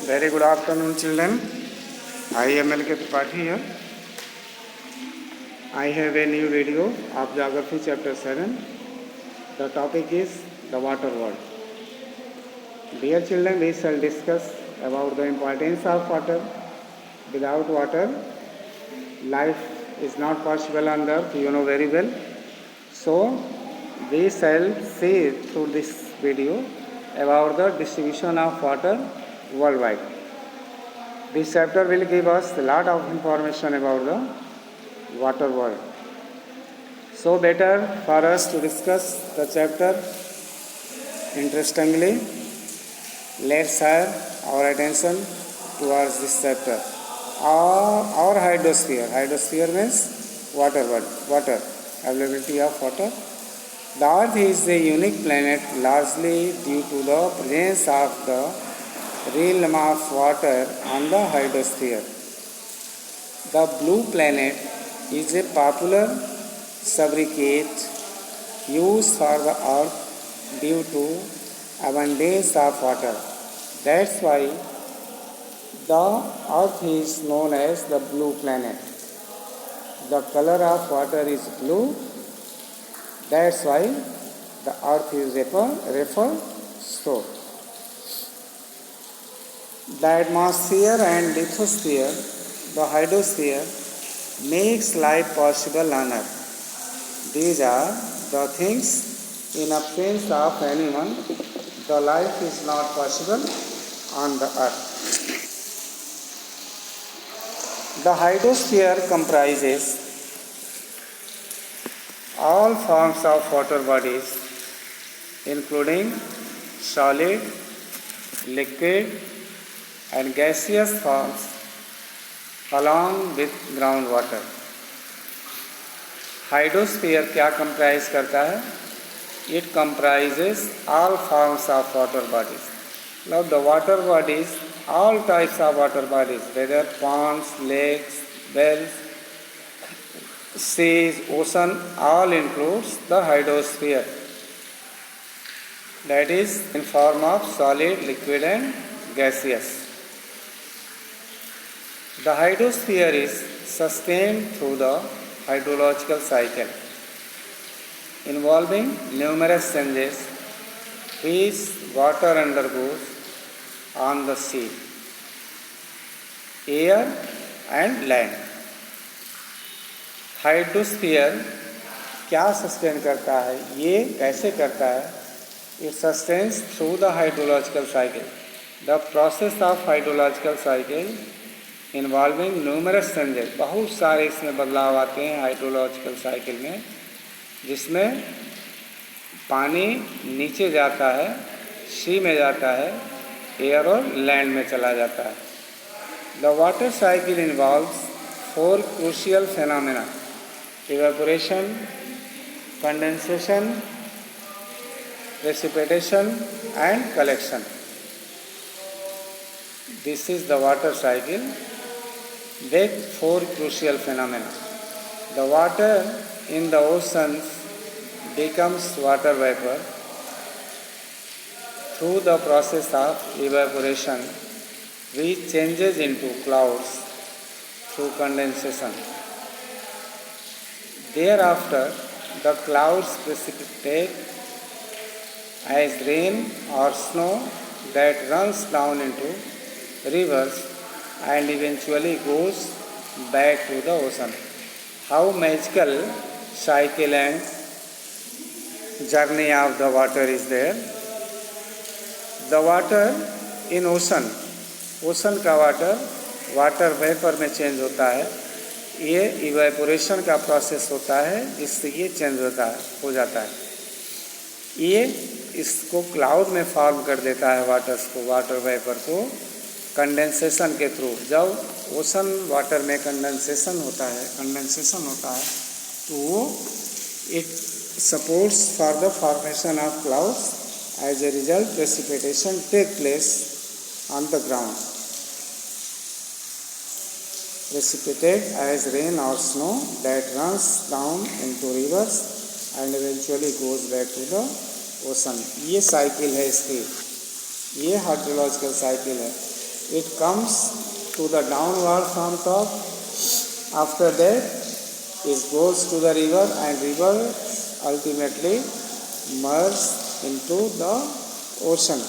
Very good afternoon, children. I am L.K. Tripathi here. I have a new video of Geography Chapter 7. The topic is the water world. Dear children, we shall discuss about the importance of water. Without water, life is not possible on earth, you know very well. So, we shall see through this video about the distribution of water worldwide. This chapter will give us a lot of information about the water world. So better for us to discuss the chapter interestingly. Let's have our attention towards this chapter. Our hydrosphere. Hydrosphere means water world. Water. Availability of water. The Earth is a unique planet largely due to the presence of the realm of water on the hydrosphere. The blue planet is a popular sobriquet used for the Earth due to abundance of water. That's why the Earth is known as the blue planet. The color of water is blue. That's why the Earth is referred so. The atmosphere and lithosphere, the hydrosphere, makes life possible on Earth. These are the things in absence of anyone, the life is not possible on the Earth. The hydrosphere comprises all forms of water bodies, including solid, liquid, and gaseous forms, along with groundwater. Hydrosphere क्या comprise करता है? It comprises all forms of water bodies. Now the water bodies, all types of water bodies, whether ponds, lakes, wells, seas, ocean, all includes the hydrosphere. That is in form of solid, liquid and gaseous. The hydrosphere is sustained through the hydrological cycle, involving numerous changes which water undergoes on the sea, air and land. Hydrosphere क्या sustain करता है, ये कैसे करता है? It sustains through the hydrological cycle. The process of hydrological cycle involving numerous changes, बहुत सारे इसमें बदलाव आते हैं हाइड्रोलॉजिकल साइकिल में, जिसमें पानी नीचे जाता है, सी में जाता है, एयर और लैंड में चला जाता है. The water cycle involves 4 crucial phenomena: evaporation, condensation, precipitation and collection. This is the water cycle with 4 crucial phenomena. The water in the oceans becomes water vapor through the process of evaporation, which changes into clouds through condensation. Thereafter, the clouds precipitate as rain or snow that runs down into rivers and eventually goes back to the ocean. How magical cycle and journey of the water is there. The water in ocean का water vapour में change होता है. ये evaporation का process होता है, जिससे ये चेंज हो जाता है. ये इसको क्लाउड में फॉर्म कर देता है वाटर वेपर को कंडेंसेशन के थ्रू. जब ओशन वाटर में कंडेंसेशन होता है तो वो it supports for the formation of clouds. As a result precipitation take place on the ground. Precipitate as rain or snow that runs down into rivers and eventually goes back to the ocean. ये cycle है इसकी, ये hydrological cycle है. it comes to the downward from top. After that, it goes to the river, and river ultimately merge into the ocean.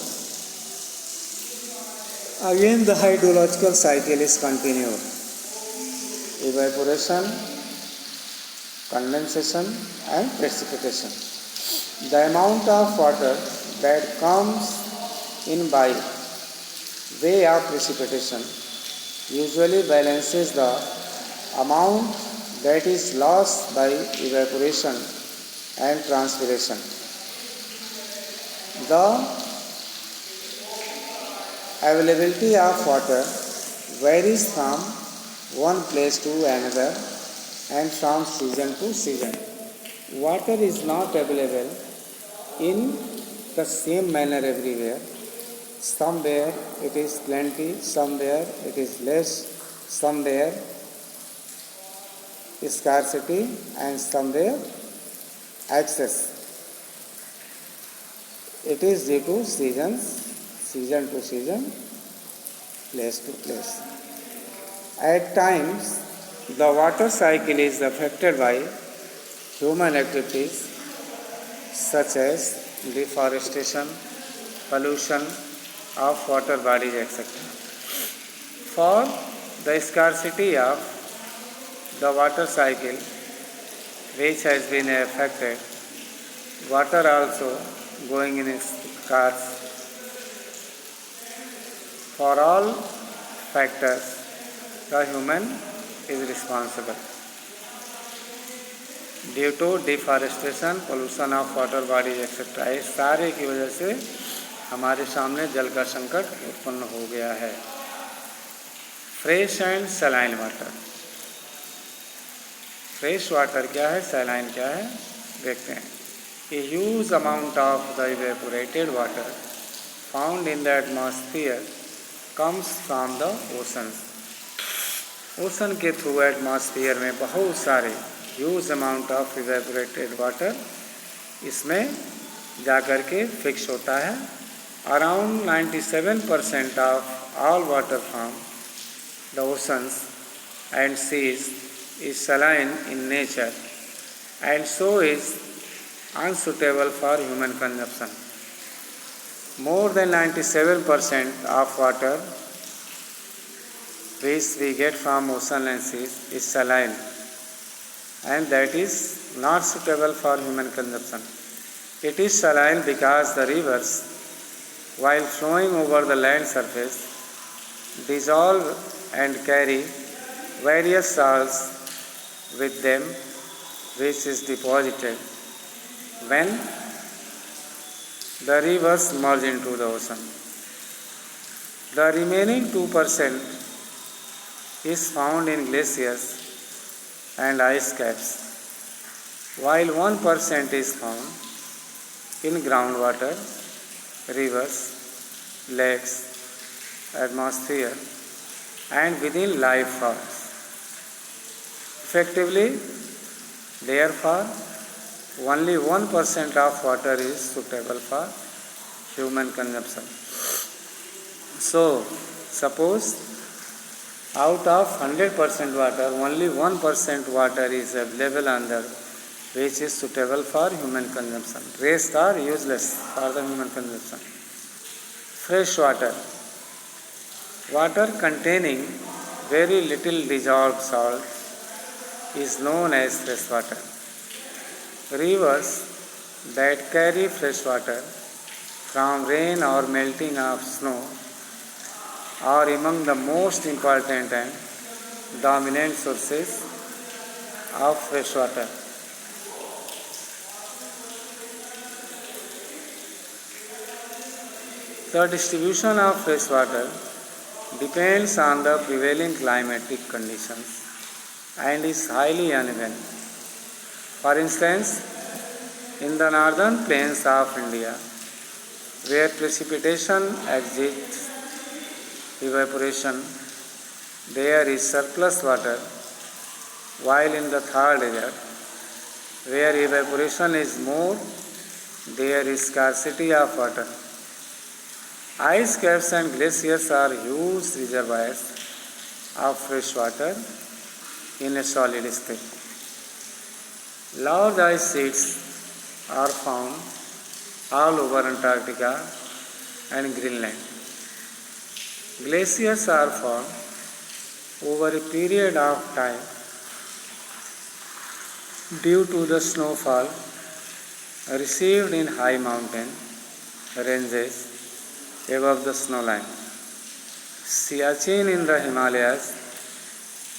Again, the hydrological cycle is continued. Evaporation, condensation, and precipitation. The amount of water that comes in by way of precipitation usually balances the amount that is lost by evaporation and transpiration. The availability of water varies from one place to another and from season to season. Water is not available in the same manner everywhere. Somewhere it is plenty, somewhere it is less, somewhere scarcity, and somewhere excess. It is due to seasons, season to season, place to place. At times, the water cycle is affected by human activities such as deforestation, pollution of water bodies, etc. For the scarcity of the water cycle, which has been affected, water also going in scarce. For all factors, the human is responsible. Due to deforestation, pollution of water bodies etcetera, इस सारे की वजह से हमारे सामने जल का संकट उत्पन्न हो गया है. Fresh and saline water. Fresh water क्या है, सलाइन क्या है, देखते हैं. A huge amount of the evaporated water found in the atmosphere comes from the oceans. Ocean के थ्रू एटमॉस्फेयर में बहुत सारे huge amount of evaporated water इसमें जाकर के फिक्स होता है. Around 97% of all water from the oceans and seas is saline in nature and so is unsuitable for human consumption. More than 97% of water which we get from ocean and seas is saline, and that is not suitable for human consumption. It is saline because the rivers, while flowing over the land surface, dissolve and carry various salts with them, which is deposited when the rivers merge into the ocean. The remaining 2% is found in glaciers and ice caps, while 1% is found in groundwater, rivers, lakes, atmosphere, and within life forms. Effectively, therefore, only 1% of water is suitable for human consumption. So, suppose out of 100% water, only 1% water is available under which is suitable for human consumption. Rest are useless for the human consumption. Fresh water. Water containing very little dissolved salt is known as fresh water. Rivers that carry fresh water from rain or melting of snow are among the most important and dominant sources of fresh water. The distribution of fresh water depends on the prevailing climatic conditions and is highly uneven. For instance, in the northern plains of India, where precipitation exceeds evaporation, there is surplus water, while in the third desert, where evaporation is more, there is scarcity of water. Ice caps and glaciers are huge reservoirs of fresh water in a solid state. Large ice sheets are found all over Antarctica and Greenland. Glaciers are formed over a period of time due to the snowfall received in high mountain ranges above the snow line. Siachen in the Himalayas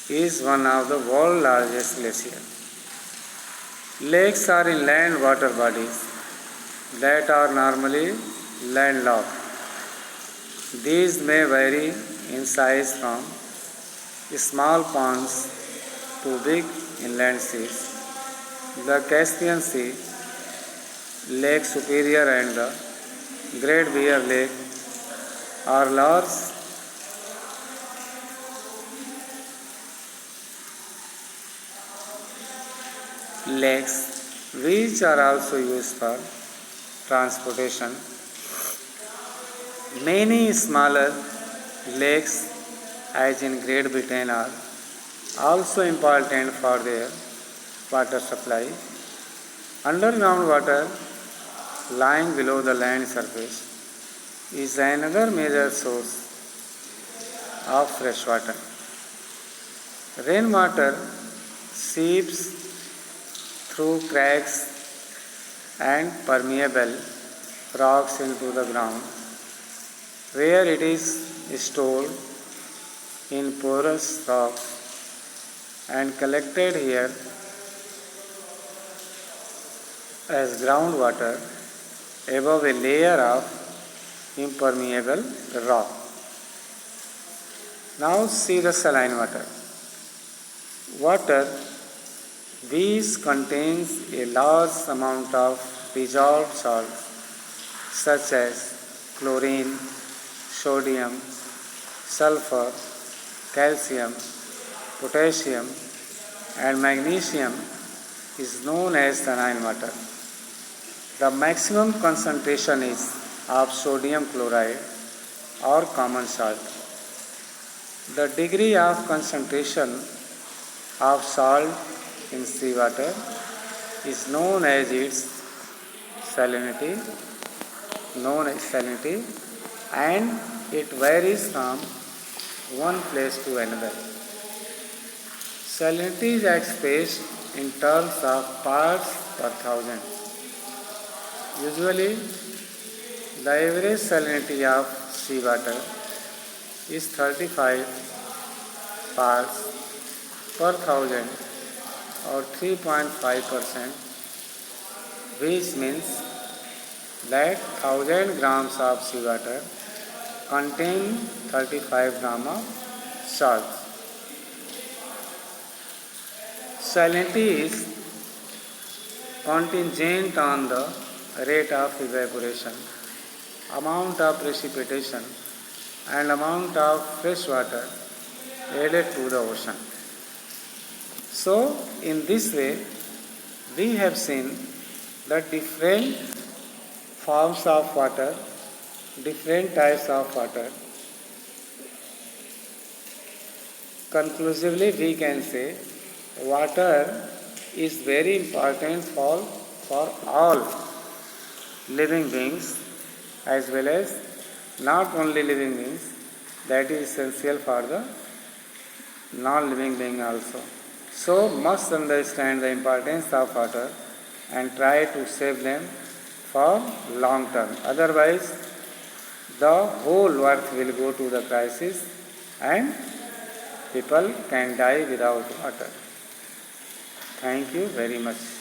is one of the world's largest glaciers. Lakes are inland water bodies that are normally landlocked. These may vary in size from small ponds to big inland seas. The Caspian Sea, Lake Superior and the Great Bear Lake are large lakes which are also used for transportation. Many smaller lakes, as in Great Britain, are also important for their water supply. Underground water lying below the land surface is another major source of fresh water. Rainwater seeps through cracks and permeable rocks into the ground, where it is stored in porous rocks and collected here as groundwater above a layer of impermeable rock. Now see the saline water. Water which contains a large amount of dissolved salts such as chlorine, sodium, sulfur, calcium, potassium and magnesium is known as saline water. The maximum concentration is of sodium chloride or common salt. The degree of concentration of salt in seawater is known as its salinity, and it varies from one place to another. Salinity is expressed in terms of parts per thousand. Usually, the average salinity of seawater is 35 parts per thousand or 3.5%, which means that 1000 grams of seawater contain 35 grams of salt. Salinity is contingent on the rate of evaporation, amount of precipitation and amount of fresh water added to the ocean. So, in this way, we have seen the different forms of water, different types of water. Conclusively, we can say water is very important for all living beings as well as not only living beings, that is essential for the non-living being also. So must understand the importance of water and try to save them for long term. Otherwise, the whole earth will go to the crisis and people can die without water. Thank you very much.